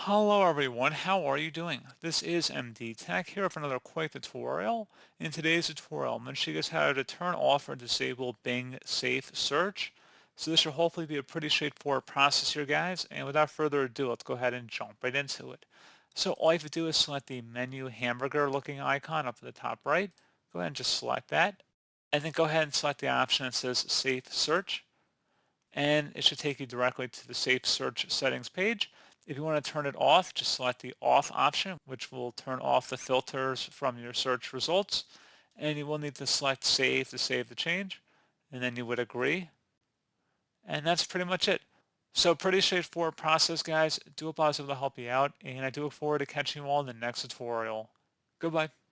Hello everyone, how are you doing? This is MD Tech here for another quick tutorial. In today's tutorial, I'm going to show you guys how to turn off or disable Bing Safe Search. So this should hopefully be a pretty straightforward process here, guys. And without further ado, let's go ahead and jump right into it. So all you have to do is select the menu hamburger looking icon up at the top right. Go ahead and just select that. And then go ahead and select the option that says Safe Search, and it should take you directly to the Safe Search settings page. If you want to turn it off, just select the off option, which will turn off the filters from your search results. And you will need to select save to save the change, and then you would agree. And that's pretty much it. So pretty straightforward process, guys. Do hope I was able to help you out, and I do look forward to catching you all in the next tutorial. Goodbye.